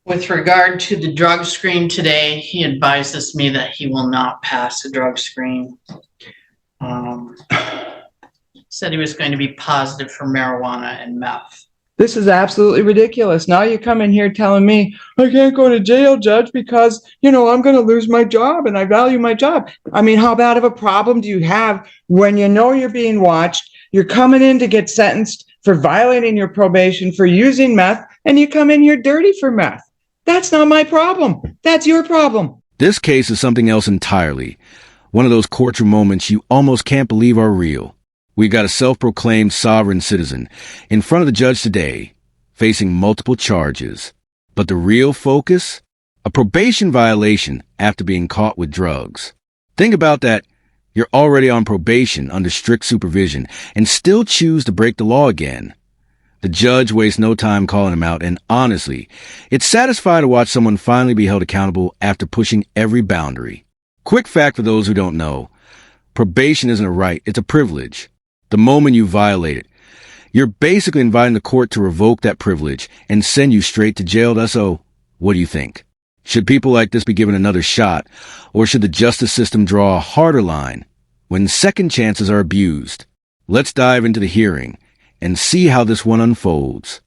With regard to the drug screen today, he advises me that he will not pass the drug screen. Said he was going to be positive for marijuana and meth. This is absolutely ridiculous. Now you come in here telling me, I can't go to jail, Judge, because, I'm going to lose my job and I value my job. I mean, how bad of a problem do you have when you know you're being watched? You're coming in to get sentenced for violating your probation, for using meth, and you come in here dirty for meth. That's not my problem. That's your problem. This case is something else entirely. One of those courtroom moments you almost can't believe are real. We've got a self-proclaimed sovereign citizen in front of the judge today, facing multiple charges. But the real focus? A probation violation after being caught with drugs. Think about that. You're already on probation under strict supervision and still choose to break the law again. The judge wastes no time calling him out, and honestly, it's satisfying to watch someone finally be held accountable after pushing every boundary. Quick fact for those who don't know, probation isn't a right, it's a privilege. The moment you violate it, you're basically inviting the court to revoke that privilege and send you straight to jail. So, what do you think? Should people like this be given another shot, or should the justice system draw a harder line when second chances are abused? Let's dive into the hearing and see how this one unfolds.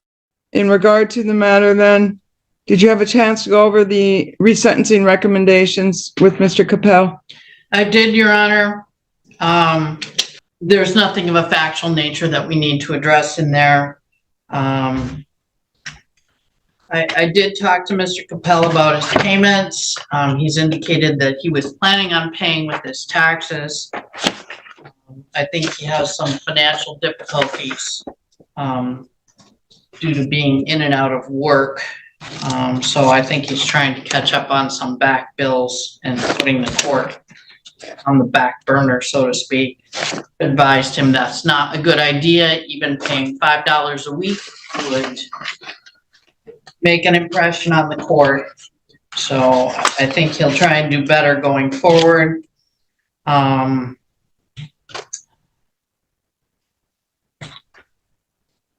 In regard to the matter, then, did you have a chance to go over the resentencing recommendations with Mr. Capel? I did, Your Honor. There's nothing of a factual nature that we need to address in there. I did talk to Mr. Capel about his payments. He's indicated that he was planning on paying with his taxes. I think he has some financial difficulties due to being in and out of work. So I think he's trying to catch up on some back bills and putting the court on the back burner, so to speak. Advised him that's not a good idea. Even paying $5 a week would make an impression on the court. So I think he'll try and do better going forward.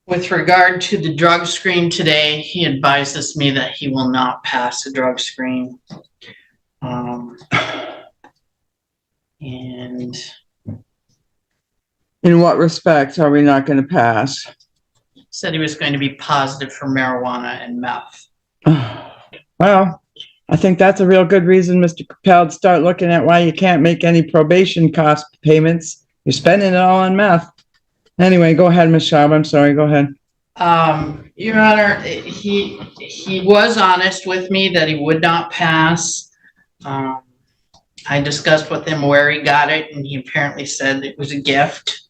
With regard to the drug screen today, he advises me that he will not pass the drug screen. And in what respect are we not going to pass? Said he was going to be positive for marijuana and meth. Well, I think that's a real good reason, Mr. Capel, to start looking at why you can't make any probation cost payments. You're spending it all on meth. Anyway, go ahead, Ms. Schaub. I'm sorry. Go ahead. Your Honor, he was honest with me that he would not pass. I discussed with him where he got it, and he apparently said it was a gift.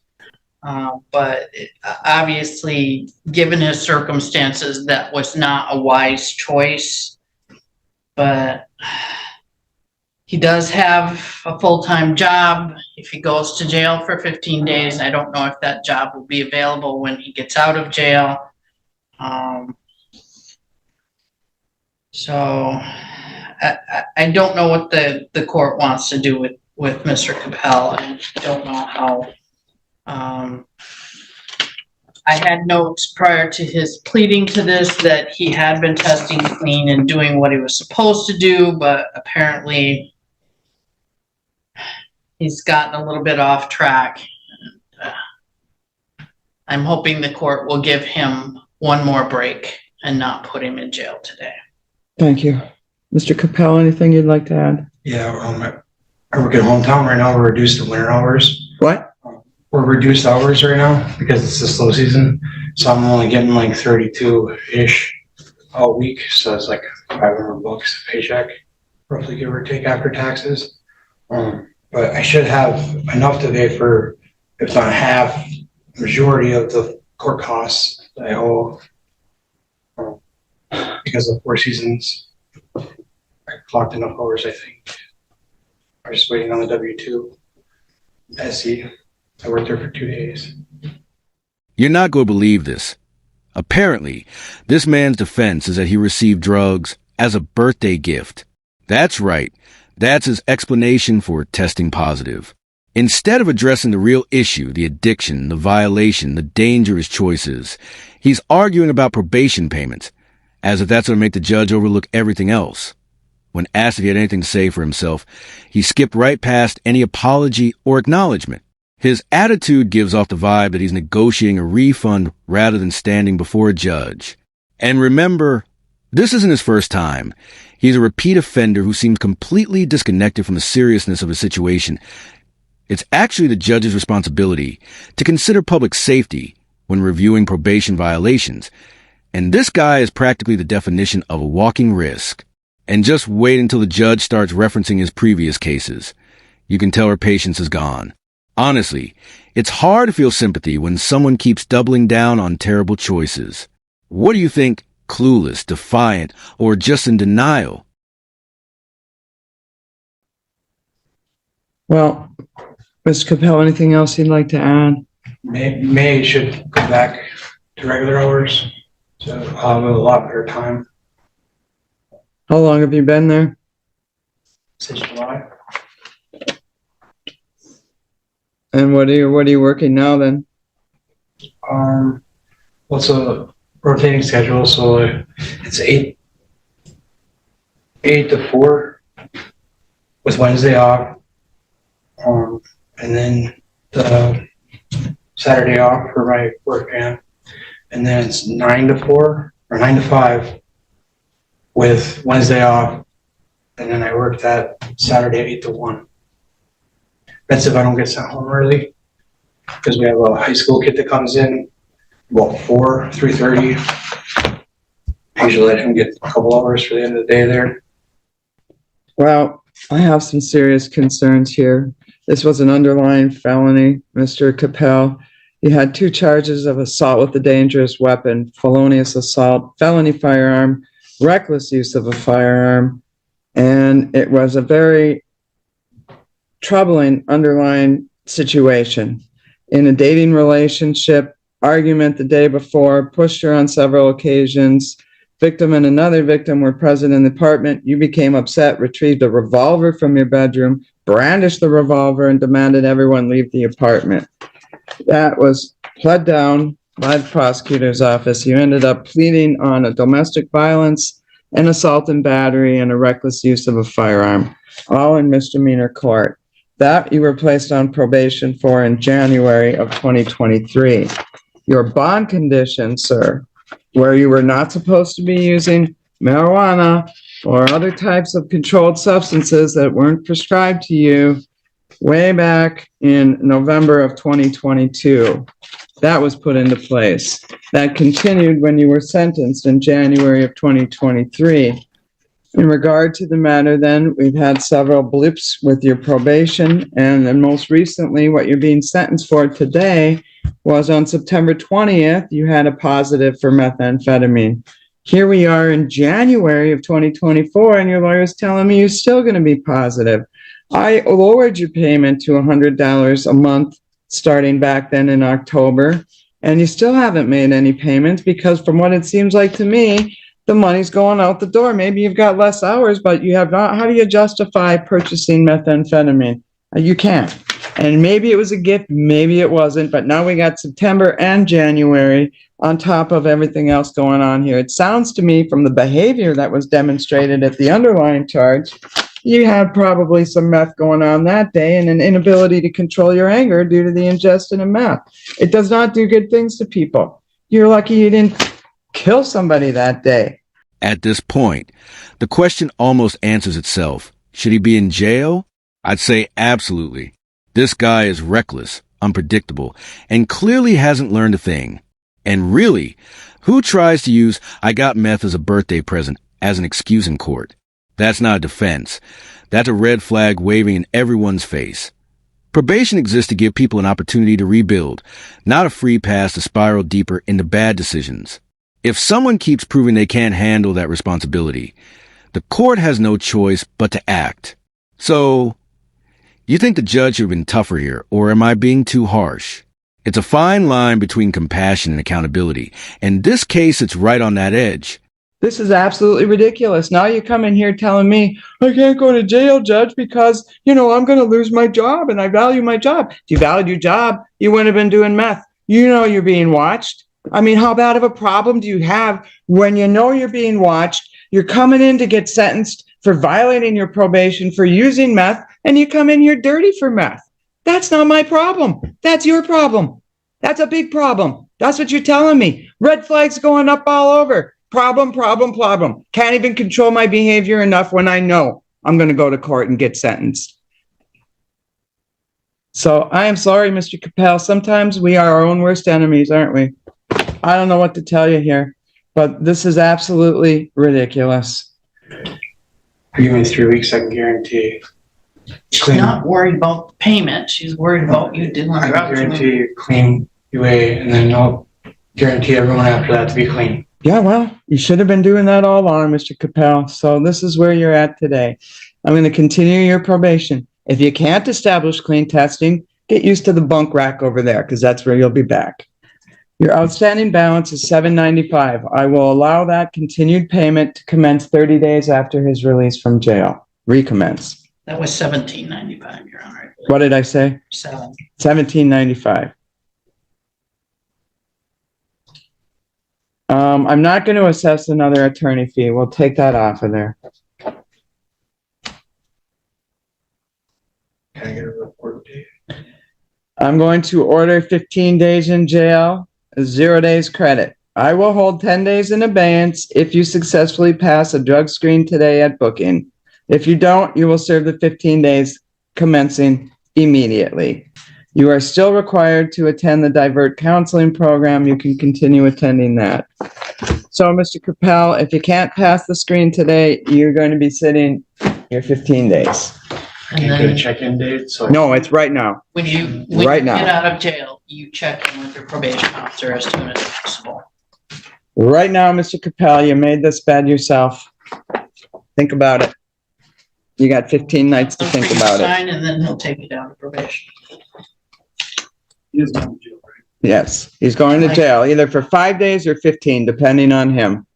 But obviously, given his circumstances, that was not a wise choice. But he does have a full-time job. If he goes to jail for 15 days, I don't know if that job will be available when he gets out of jail. So I don't know what the court wants to do with Mr. Capel. I don't know how. I had notes prior to his pleading to this that he had been testing clean and doing what he was supposed to do, but apparently he's gotten a little bit off track. I'm hoping the court will give him one more break and not put him in jail today. Thank you. Mr. Capel, anything you'd like to add? Yeah, I work at hometown right now. We're reduced to winter hours. What? We're reduced hours right now because it's the slow season. So I'm only getting like 32-ish a week. So it's like $500 a paycheck, roughly, give or take, after taxes. But I should have enough today for, if not half, majority of the court costs that I owe because of 4 seasons. I clocked enough hours, I think. I'm just waiting on the W-2 SE. I worked there for 2 days. You're not going to believe this. Apparently, this man's defense is that he received drugs as a birthday gift. That's right. That's his explanation for testing positive. Instead of addressing the real issue, the addiction, the violation, the dangerous choices, he's arguing about probation payments as if that's going to make the judge overlook everything else. When asked if he had anything to say for himself, he skipped right past any apology or acknowledgement. His attitude gives off the vibe that he's negotiating a refund rather than standing before a judge. And remember, this isn't his first time. He's a repeat offender who seems completely disconnected from the seriousness of his situation. It's actually the judge's responsibility to consider public safety when reviewing probation violations. And this guy is practically the definition of a walking risk. And just wait until the judge starts referencing his previous cases. You can tell her patience is gone. Honestly, it's hard to feel sympathy when someone keeps doubling down on terrible choices. What do you think? Clueless, defiant, or just in denial? Well, Mr. Capel, anything else you'd like to add? May should go back to regular hours, so I'll have a lot better time How long have you been there? since July. And what are you working now then? What's a rotating schedule? So it's 8 to 4 with Wednesday off, and then the Saturday off for my work camp, and then it's 9 to 4 or 9 to 5 with Wednesday off, and then I work that Saturday 8 to 1. That's if I don't get sent home early, because we have a high school kid that comes in about 3:30. Usually let him get a couple hours for the end of the day there. Well, I have some serious concerns here. This was an underlying felony, Mr. Capel. You had 2 charges of assault with a dangerous weapon, felonious assault, felony firearm, reckless use of a firearm, and it was a very troubling underlying situation. In a dating relationship, argument the day before, pushed her on several occasions. Victim and another victim were present in the apartment. You became upset, retrieved a revolver from your bedroom, brandished the revolver, and demanded everyone leave the apartment. That was pled down by the prosecutor's office. You ended up pleading on a domestic violence, an assault and battery, and a reckless use of a firearm, all in misdemeanor court. That you were placed on probation for in January of 2023. Your bond condition, sir, where you were not supposed to be using marijuana or other types of controlled substances that weren't prescribed to you way back in November of 2022. That was put into place. That continued when you were sentenced in January of 2023. In regard to the matter, then, we've had several blips with your probation, and then most recently, what you're being sentenced for today was on September 20th, you had a positive for methamphetamine. Here we are in January of 2024, and your lawyer's telling me you're still going to be positive. I lowered your payment to $100 a month starting back then in October, and you still haven't made any payments because from what it seems like to me, the money's going out the door. Maybe you've got less hours, but you have not. How do you justify purchasing methamphetamine? You can't. And maybe it was a gift, maybe it wasn't, but now we got September and January on top of everything else going on here. It sounds to me from the behavior that was demonstrated at the underlying charge, you had probably some meth going on that day and an inability to control your anger due to the ingestion of meth. It does not do good things to people. You're lucky you didn't kill somebody that day. At this point, the question almost answers itself. Should he be in jail? I'd say absolutely. This guy is reckless, unpredictable, and clearly hasn't learned a thing. And really, who tries to use "I got meth as a birthday present" as an excuse in court? That's not a defense. That's a red flag waving in everyone's face. Probation exists to give people an opportunity to rebuild, not a free pass to spiral deeper into bad decisions. If someone keeps proving they can't handle that responsibility, the court has no choice but to act. So, you think the judge should have been tougher here, or am I being too harsh? It's a fine line between compassion and accountability. In this case, it's right on that edge. This is absolutely ridiculous. Now you come in here telling me, I can't go to jail, Judge, because, I'm going to lose my job and I value my job. If you valued your job, you wouldn't have been doing meth. You know you're being watched. I mean, how bad of a problem do you have when you know you're being watched? You're coming in to get sentenced for violating your probation for using meth, and you come in here dirty for meth. That's not my problem. That's your problem. That's a big problem. That's what you're telling me. Red flags going up all over. Problem, problem, problem. Can't even control my behavior enough when I know I'm going to go to court and get sentenced. So I am sorry, Mr. Capel. Sometimes we are our own worst enemies, aren't we? I don't know what to tell you here, but this is absolutely ridiculous. Give me 3 weeks, I can guarantee. She's Clean. not worried about the payment. She's worried about you didn't I drop can guarantee you clean UA, and then I'll guarantee everyone after that to be clean. Yeah, well, you should have been doing that all along, Mr. Capel. So this is where you're at today. I'm going to continue your probation. If you can't establish clean testing, get used to the bunk rack over there, because that's where you'll be back. Your outstanding balance is $795. I will allow that continued payment to commence 30 days after his release from jail. Recommence. That was $17.95, Your Honor. What did I say? $17.95. I'm not going to assess another attorney fee. We'll take that off of there. Can I get a report date? I'm going to order 15 days in jail, 0 days credit. I will hold 10 days in abeyance if you successfully pass a drug screen today at booking. If you don't, you will serve the 15 days commencing immediately. You are still required to attend the divert counseling program. You can continue attending that. So, Mr. Capel, if you can't pass the screen today, you're going to be sitting your 15 days. And Can't get a then check-in date, so. No, it's right now. when you Right now. get out of jail, you check in with your probation officer as soon as possible. Right now, Mr. Capel, you made this bed yourself. Think about it. You got 15 nights to think about it. Sign, and then he'll take you down to probation. He is going to jail, right? Yes, he's going to jail either for 5 days or 15, depending on him.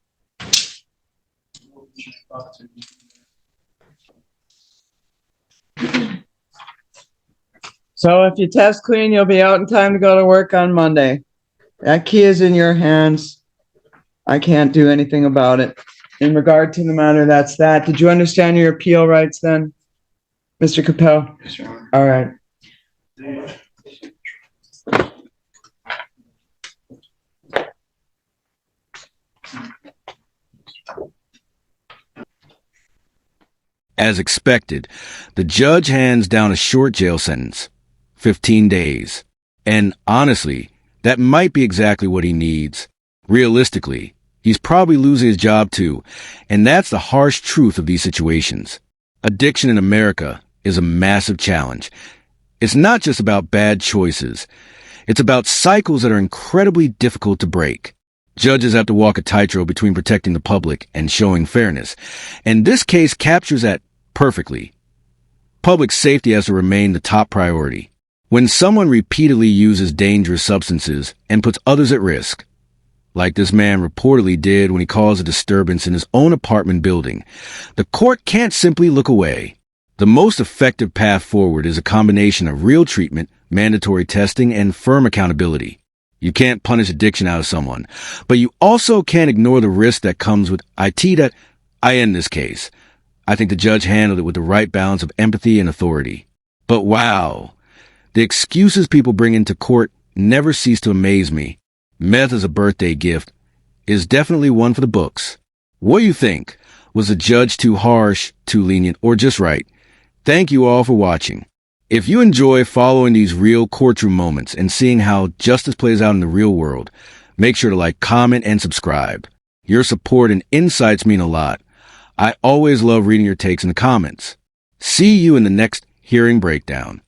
So if you test clean, you'll be out in time to go to work on Monday. That key is in your hands. I can't do anything about it. In regard to the matter, that's that. Did you understand your appeal rights then, Mr. Capel? Yes, Your Honor. All right. As expected, the judge hands down a short jail sentence, 15 days. And honestly, that might be exactly what he needs. Realistically, he's probably losing his job too, and that's the harsh truth of these situations. Addiction in America is a massive challenge. It's not just about bad choices. It's about cycles that are incredibly difficult to break. Judges have to walk a tightrope between protecting the public and showing fairness, and this case captures that perfectly. Public safety has to remain the top priority. When someone repeatedly uses dangerous substances and puts others at risk, like this man reportedly did when he caused a disturbance in his own apartment building, the court can't simply look away. The most effective path forward is a combination of real treatment, mandatory testing, and firm accountability. You can't punish addiction out of someone, but you also can't ignore the risk that comes with IT that I end this case. I think the judge handled it with the right balance of empathy and authority. But wow, the excuses people bring into court never cease to amaze me. Meth as a birthday gift is definitely one for the books. What do you think? Was the judge too harsh, too lenient, or just right? Thank you all for watching. If you enjoy following these real courtroom moments and seeing how justice plays out in the real world, make sure to like, comment, and subscribe. Your support and insights mean a lot. I always love reading your takes in the comments. See you in the next hearing breakdown.